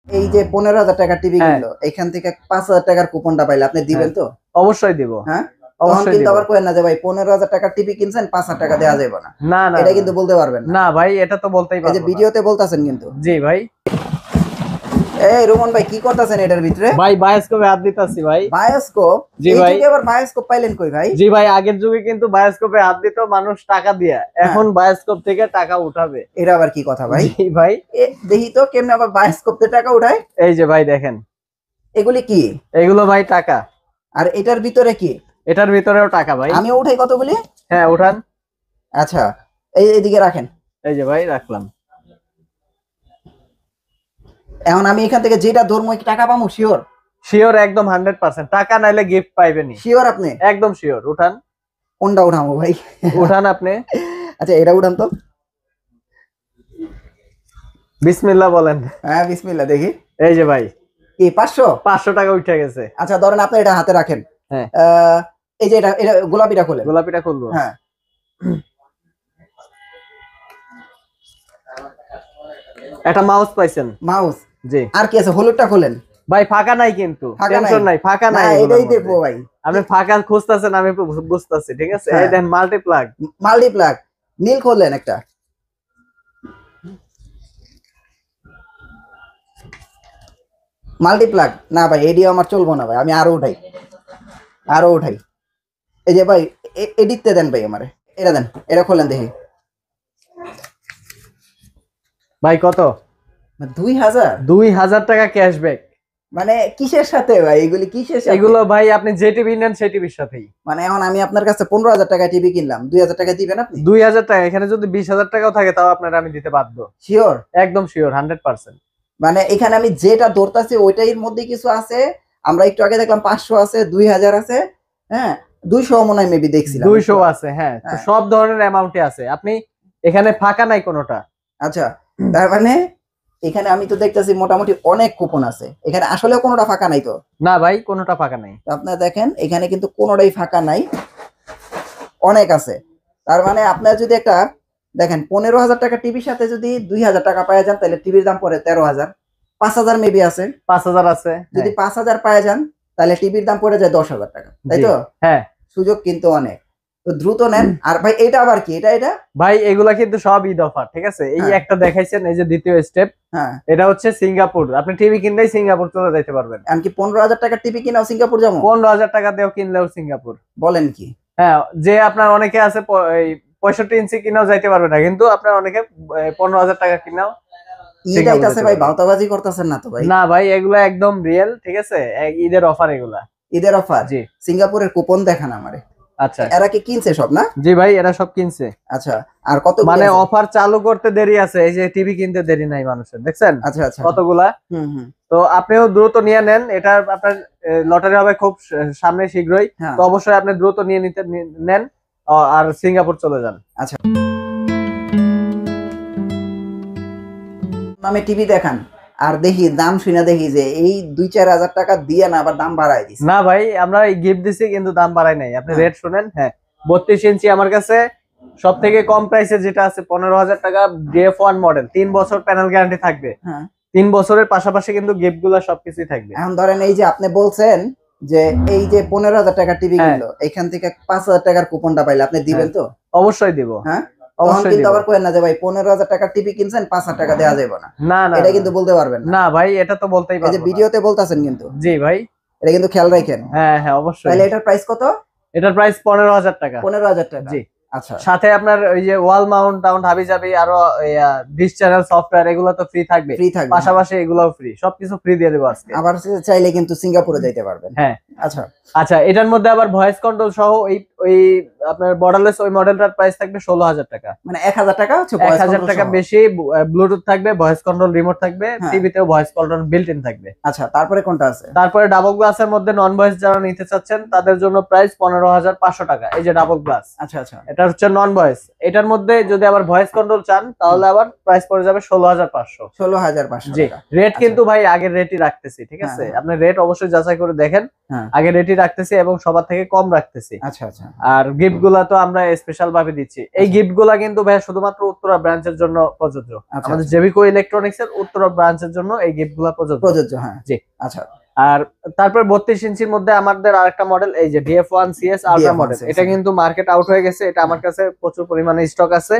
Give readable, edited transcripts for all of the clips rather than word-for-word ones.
এই যে 15,000 টাকা টিভি কিনলো, এখান থেকে 5,000 টাকার কুপনটা পাইলে আপনি দিবেন তো? অবশ্যই দিব। হ্যাঁ, অবশ্যই কিন্তু আবার কইেন না যে ভাই 15,000 টাকা টিভি কিনছেন 5,000 টাকা দেওয়া যাবে না। না না, এটা কিন্তু বলতে পারবেন না। না ভাই, এটা তো বলতেই পারবো না। এই যে ভিডিওতে বলতাছেন কিন্তু। জি ভাই। এই রোমন ভাই কি করতেছেন এটার ভিতরে? ভাই বায়োস্কোপে হাত দিতাছি ভাই। বায়োস্কোপ? জি ভাই। এই যুগে আবার বায়োস্কোপ পাইলেন কই ভাই? জি ভাই, আগের যুগে কিন্তু বায়োস্কোপে হাত দিত মানুষ টাকা দিয়ে, এখন বায়োস্কোপ থেকে টাকা উঠাবে। এটা আবার কি কথা ভাই? জি ভাই, দেখি তো কেমনে আবার বায়োস্কোপ থেকে টাকা উঠায়। এই যে ভাই দেখেন, এগুলি কি? এগুলো ভাই টাকা। আর এটার ভিতরে কি? এটার ভিতরেও টাকা ভাই। আমি উঠাই কতগুলি? হ্যাঁ উঠান। আচ্ছা, এইদিকে রাখেন। এই যে ভাই রাখলাম। এখন আমি এখান থেকে যেটা ধরবো টাকা পাবো? শিওর? শিওর, একদম 100%। টাকা নাইলে গিফট পাইবেনি। শিওর আপনি? একদম শিওর। উঠান। কোনটা উঠাবো ভাই? উঠান আপনি। আচ্ছা এটা উঠান তো। বিসমিল্লাহ বলেন। হ্যাঁ বিসমিল্লাহ, দেখি। এই যে ভাই, কি 500 টাকা উঠে গেছে। আচ্ছা ধরেন আপনি এটা হাতে রাখেন। হ্যাঁ, এই যে এটা গোলাপিটা খোলেন। গোলাপিটা খুলবো। হ্যাঁ, একটা মাউস পাইছেন। মাউস? জি। আর কি আছে? হলুদটা খোলেন ভাই। ফাঁকা নাই কিন্তু, টেনশন নাই, ফাঁকা নাই। এটাই দেখবো ভাই। আপনি ফাঁকা খুঁজতেছেন, আমি বুঝতেছি, ঠিক আছে। এই দেন মাল্টিপ্লাগ। মাল্টিপ্লাগ নীল খোলেন একটা। মাল্টিপ্লাগ না ভাই, এডি আমার চলবো না ভাই, আমি আরো উঠাই, আরো উঠাই। এই যে ভাই এডিটতে দেন ভাই আমারে, এটা দেন, এটা খোলেন দেখি। ভাই কত? 2000 টাকা ক্যাশব্যাক। মানে কিসের সাথে ভাই এগুলি? কিসের সাথে এগুলো ভাই আপনি যে টিভি নেন সেই টিভির সাথেই। মানে এখন আমি আপনার কাছে 15,000 টাকা টিভি কিনলাম, 2,000 টাকা দিবেন আপনি? 2,000 টাকা, এখানে যদি 20,000 টাকাও থাকে তাও আপনার আমি দিতে বাধ্য। শিওর? একদম শিওর, 100%। মানে এখানে আমি যেটা ধরতাছি ওইটার মধ্যে কিছু আছে। আমরা একটু আগে দেখলাম 500 আছে, 2,000 আছে, হ্যাঁ 200 মনে হয় মেবি দেখছিলাম। 200 আছে, হ্যাঁ। সব ধরনের অ্যামাউন্টে আছে, আপনি এখানে ফাঁকা নাই কোনোটা। আচ্ছা, তার মানে এখানে আমি তো দেখতেছি মোটামুটি অনেক কুপন আছে। এখানে আসলে কোনোটা ফাঁকা নাই তো? না ভাই, কোনোটা ফাঁকা নাই। আপনারা দেখেন এখানে কিন্তু কোনোটাই ফাঁকা নাই, অনেক আছে। তার মানে আপনার যদি একটা দেখেন 15,000 টাকা টিভির সাথে যদি 2,000 টাকা পাওয়া যান তাহলে টিভির দাম পড়ে 13,000। 5,000 মেবি আছে, 5,000 আছে। যদি 5,000 পাওয়া যান তাহলে টিভির দাম পড়ে যায় 10,000 টাকা, তাই তো? হ্যাঁ, সুযোগ কিন্তু অনেক, তো দ্রুত নেন। আর ভাই এটা আবার কি? এটা ভাই এগুলা কিন্তু সব ঈদ অফার, ঠিক আছে। এই একটা দেখাইছেন, এই যে দ্বিতীয় স্টেপ, হ্যাঁ এটা হচ্ছে সিঙ্গাপুর। আপনি টিভি কিনলেই সিঙ্গাপুর চলে যাইতে পারবেন। এমনকি 15,000 টাকা টিভি কিনাও সিঙ্গাপুর যাবো? 15,000 টাকা দিয়েও কিনলেও সিঙ্গাপুর। বলেন কি? হ্যাঁ, যে আপনার অনেকে আছে 65 ইঞ্চি কিনাও যাইতে পারবে না, কিন্তু আপনার অনেকে 15,000 টাকা কিনাও। ঈদ আইতাছে ভাই, বাউতাবাজি করতেছেন না তো ভাই? না ভাই, এগুলা একদম রিয়েল, ঠিক আছে। ঈদের অফার এগুলা। ঈদের অফার? জি। সিঙ্গাপুরের কুপন দেখান আমারে। আচ্ছা, এরা কি কিনছে সব না? জি ভাই, এরা সব কিনছে। আচ্ছা, আর কত মানে অফার চালু করতে দেরি আছে, এই যে টিভি কিনতে দেরি নাই মানুষের, দেখছেন? আচ্ছা আচ্ছা, কতগুলা। তো আপনিও দ্রুত নিয়ে নেন, এটা আপনার লটারি হবে খুব সামনে শীঘ্রই। তো অবশ্যই আপনি দ্রুত নিয়ে নেন আর সিঙ্গাপুর চলে যান। আচ্ছা, নামে টিভি দেখান আর দেখি দাম শুনে দেখি যে এই 2-4 হাজার টাকা দিয়ে না আবার দাম বাড়ায় দিছে। না ভাই, আমরা গিফট দিছি কিন্তু দাম বাড়াই নাই। আপনি রেট শুনেন। হ্যাঁ, 32 ইঞ্চি আমার কাছে সব থেকে কম প্রাইসে যেটা আছে 15,000 টাকা, DF1 মডেল, 3 বছর প্যানেল গ্যারান্টি থাকবে। 3 বছরের পাশাপাশি কিন্তু গিফট গুলা সবকিছুই থাকবে। এখন ধরেন এই যে আপনি বলছেন যে এই যে 15,000 টাকা টিভি কিনলো, এখান থেকে 5,000 টাকার কুপনটা পাইলে আপনি দিবেন তো? অবশ্যই দিব। হ্যাঁ, অবশ্যই কিন্তু আবার কইেন না যে ভাই 15,000 টাকা টিভি কিনছেন 5,000 টাকা দেওয়া যাবে না। না না, এটা কিন্তু বলতে পারবেন না। না ভাই, এটা তো বলতেই পারবো না। এই যে ভিডিওতে বলতাছেন কিন্তু। জি ভাই, এটা কিন্তু খেয়াল রাখেন। হ্যাঁ হ্যাঁ, অবশ্যই। তাহলে এটার প্রাইস কত? এটার প্রাইস 15,000 টাকা। 15,000 টাকা? জি। আচ্ছা, সাথে আপনার ওই যে ওয়াল মাউন্ট হাবি আরো ডিশ চ্যানেল সফটওয়্যার এগুলো তো ফ্রি থাকবে। পাশাপাশি এগুলোও ফ্রি, সবকিছু ফ্রি দিয়ে দেবো আজকে। আবার চাইলে কিন্তু সিঙ্গাপুরে যাইতে পারবেন। হ্যাঁ। আচ্ছা আচ্ছা, এটার মধ্যে আবার ভয়েস কন্ট্রোল সহ ওই আপনার বর্ডারলেস ওই মডেলটার প্রাইস থাকবে 16,000 টাকা। মানে 1,000 টাকা হচ্ছে 1,000 টাকা বেশি। ব্লুটুথ থাকবে, ভয়েস কন্ট্রোল রিমোট থাকবে, টিভিতেও ভয়েস কন্ট্রোল বিল্ট ইন থাকবে। আচ্ছা, তারপরে কোনটা আছে? তারপরে ডাবল গ্লাসের মধ্যে নন ভয়েস যারা নিতে চাচ্ছেন তাদের জন্য প্রাইস 15,500 টাকা। এই যে ডাবল গ্লাস। আচ্ছা আচ্ছা, এটা হচ্ছে নন ভয়েস। এটার মধ্যে যদি আবার ভয়েস কন্ট্রোল চান তাহলে আবার প্রাইস পড়ে যাবে 16,500। 16,500। জি। রেট কিন্তু ভাই আগের রেটই রাখতেছি, ঠিক আছে। আপনি রেট অবশ্যই যাচাই করে দেখেন। আগের রেটই রাখতেছি এবং সবার থেকে কম রাখতেছি। আচ্ছা আচ্ছা। আর গিফট গিফট গুলা তো আমরা স্পেশাল ভাবে দিচ্ছি। এই গিফট গুলা কিন্তু ভাই শুধুমাত্র উত্তরা ব্রাঞ্চের জন্য প্রযোজ্য। আমাদের জেবিকো ইলেকট্রনিক্স এর উত্তরা ব্রাঞ্চের জন্য এই গিফট গুলা প্রযোজ্য। হ্যাঁ জি। আচ্ছা, আর তারপর 32 ইঞ্চির মধ্যে আমাদের আরেকটা মডেল এই যে DF1 CS আলট্রা মডেল, এটা কিন্তু মার্কেট আউট হয়ে গেছে। এটা আমার কাছে প্রচুর পরিমাণে স্টক আছে।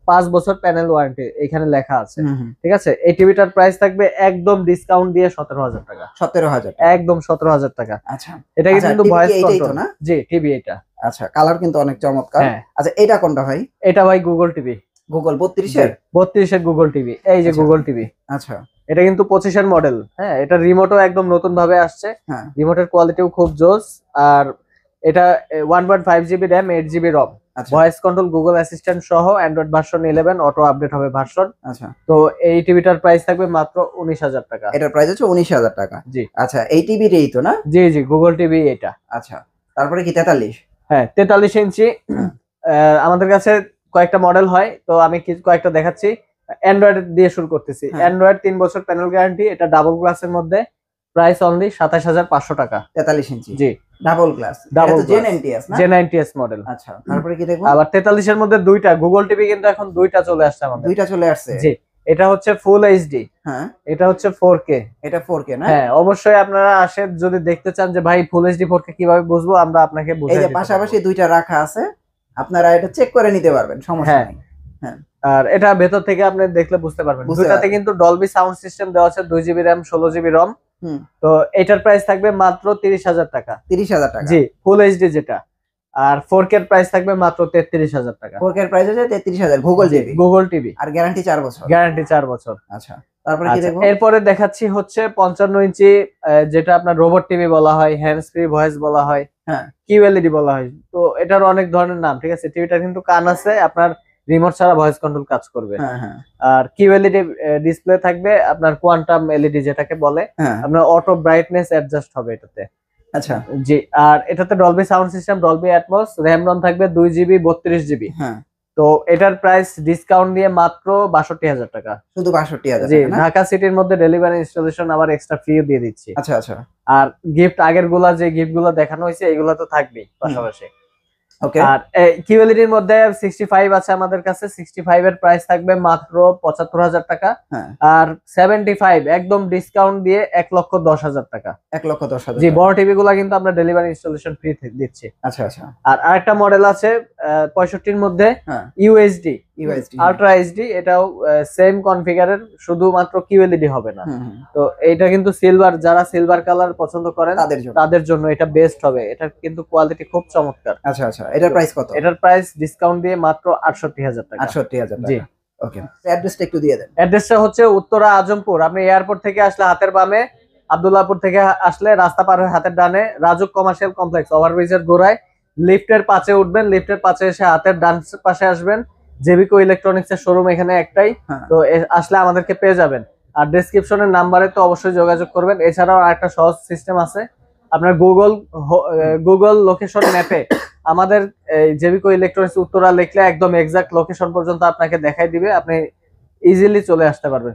5 বছর প্যানেল ওয়ারেন্টি এখানে লেখা আছে, ঠিক আছে। এই টিভিটার প্রাইস থাকবে একদম ডিসকাউন্ট দিয়ে 17,000 টাকা। 17,000 একদম 17,000 টাকা। আচ্ছা, এটা কিন্তু ভয়েস কন্ট্রোল না? জি, টিভি এটা। আচ্ছা, কালার কিন্তু অনেক চমৎকার। আচ্ছা, এটা কোনটা ভাই? এটা ভাই গুগল টিভি, গুগল 32 এর গুগল টিভি। এই যে গুগল টিভি। আচ্ছা, এটা কিন্তু 25 এর মডেল। হ্যাঁ, এটা রিমোটও একদম নতুন ভাবে আসছে। রিমোটের কোয়ালিটিও খুব জোস। আর এটা 1.5 GB RAM, 8 GB ROM, voice control, Google assistant সহ, অ্যান্ড্রয়েড ভার্সন 11, অটো আপডেট হবে ভার্সন। আচ্ছা, তো এই টিভিটার প্রাইস থাকবে মাত্র 19,000 টাকা। এটার প্রাইস হচ্ছে 19,000 টাকা। জি। আচ্ছা, এই টিভিটাই তো না? জি জি, গুগল টিভি এটা। আচ্ছা, তারপরে কি 43? হ্যাঁ, 43 ইঞ্চি। আমাদের কাছে কয়েকটা মডেল হয়, তো আমি কয়েকটা দেখাচ্ছি। অ্যান্ড্রয়েড দিয়ে শুরু করতেছি। অ্যান্ড্রয়েড 3 বছর প্যানেল গ্যারান্টি। এটা ডাবল গ্লাসের মধ্যে, প্রাইস অনলি 27,500 টাকা। 43 ইঞ্চি? জি, ডাবল গ্লাস। এটা তো J90s না? J90s model. আচ্ছা, তারপরে কি দেখব? আবার 43 এর মধ্যে দুইটা গুগল টিভি, কিন্তু এখন দুইটা চলে আসছে আমাদের। দুইটা চলে আসছে? জি। এটা হচ্ছে ফুল এইচডি। হ্যাঁ, এটা হচ্ছে 4K। এটা 4K না? হ্যাঁ, অবশ্যই আপনারা আসেন যদি দেখতে চান যে ভাই ফুল এইচডি 4K কিভাবে বুঝবো, আমরা আপনাকে বুঝাই এই দিতে যে পারবো। পাশাপাশি দুইটা রাখা আছে, আপনারা এটা চেক করে নিতে পারবেন, সমস্যা নেই। হ্যাঁ, আর এটা ভেতর থেকে আপনি দেখলে বুঝতে পারবেন। দুটাতে কিন্তু ডলবি সাউন্ড সিস্টেম দেওয়া আছে, 2 জিবি র‍্যাম, 16 জিবি রম। তো এটার প্রাইস থাকবে মাত্র 30,000 টাকা। 30,000 টাকা? জি, ফুল এইচডি যেটা। আর 4K এর প্রাইস থাকবে মাত্র 33,000 টাকা। 4K এর প্রাইস হচ্ছে 33,000 গুগল টিভি। Google TV. আর গ্যারান্টি 4 বছর? গ্যারান্টি 4 বছর। আচ্ছা, তারপরে কি দেখব? এরপরে দেখাচ্ছি হচ্ছে 55 ইঞ্চি, যেটা আপনার রোবট টিভি বলা হয়, হ্যান্ডস ফ্রি ভয়েস বলা হয়, হ্যাঁ, কিউএলইডি বলা হয়। তো এটার অনেক ধরনের নাম, ঠিক আছে। টিভিটা কিন্তু কান আছে, আপনার রিমোট ছাড়া ভয়েস কন্ট্রোল কাজ করবে। হ্যাঁ হ্যাঁ। আর কিউএলইডি ডিসপ্লে থাকবে, আপনার কোয়ান্টাম এলইডি যেটাকে বলে। আপনার অটো ব্রাইটনেস অ্যাডজাস্ট হবে এটাতে। আচ্ছা, জি। আর এটাতে Dolby sound system, Dolby atoms, RAM ROM থাকবে 2 জিবি, 32 জিবি। হ্যাঁ। তো এটার প্রাইস ডিসকাউন্ট দিয়ে মাত্র 62,000 টাকা। শুধু 62,000 জি, টাকা না? ঢাকা সিটির মধ্যে ডেলিভারি ইনস্টলেশন আবার এক্সট্রা ফ্রিও দিয়ে দিচ্ছি। আচ্ছা আচ্ছা। আর গিফট আগের গুলা যে গিফট গুলা দেখানো হয়েছে এগুলা তো থাকবেই পাশাপাশি। ওকে। আর কিউএলইডির মধ্যে 65 আছে আমাদের কাছে। 65 এর প্রাইস থাকবে মাত্র 75,000 টাকা। আর 75 একদম ডিসকাউন্ট দিয়ে 1,10,000 টাকা। 1,10,000? জি, বড় টিভি গুলা কিন্তু আমরা ডেলিভারি ইনস্টলেশন ফ্রি দিচ্ছি। আচ্ছা আচ্ছা। আর আরেকটা মডেল আছে 65 এর মধ্যে, ইউএসডি আলট্রা এইচডি। এটাও সেম কনফিগারের, শুধুমাত্র কিউএলইডি হবে না। তো এটা কিন্তু সিলভার, যারা সিলভার কালার পছন্দ করেন তাদের জন্য এটা বেস্ট হবে। এটা কিন্তু কোয়ালিটি খুব চমৎকার। আচ্ছা আচ্ছা। এটার প্রাইস কত? এটার প্রাইস ডিসকাউন্ট দিয়ে মাত্র 68,000 টাকা। 68,000 টাকা? জি। ওকে, অ্যাড্রেসটা একটু দিয়ে দেন। অ্যাড্রেসটা হচ্ছে উত্তরা আজমপুর। আপনি এয়ারপোর্ট থেকে আসলে হাতের বামে, আব্দুল্লাহপুর থেকে আসলে রাস্তা পার হয়ে হাতের ডানে রাজুক কমার্শিয়াল কমপ্লেক্স ওভারব্রিজের গোড়ায় লিফটের 5-এ উঠবেন। লিফটের 5-এ এসে হাতের ডান পাশে আসবেন, জেবিকো ইলেকট্রনিক্স এর শোরুম এখানে একটাই। তো আসলে আমাদেরকে পেয়ে যাবেন। আর ডেসক্রিপশনের নাম্বারে তো অবশ্যই যোগাযোগ করবেন। এছাড়াও আরেকটা সহজ সিস্টেম আছে, আপনার গুগল লোকেশন ম্যাপে আমাদের জেবিকো ইলেকট্রনিক্স উত্তরা লিখলে একদম এক্সাক্ট লোকেশন পর্যন্ত আপনাকে দেখাই দিবে। আপনি ইজিলি চলে আসতে পারবেন।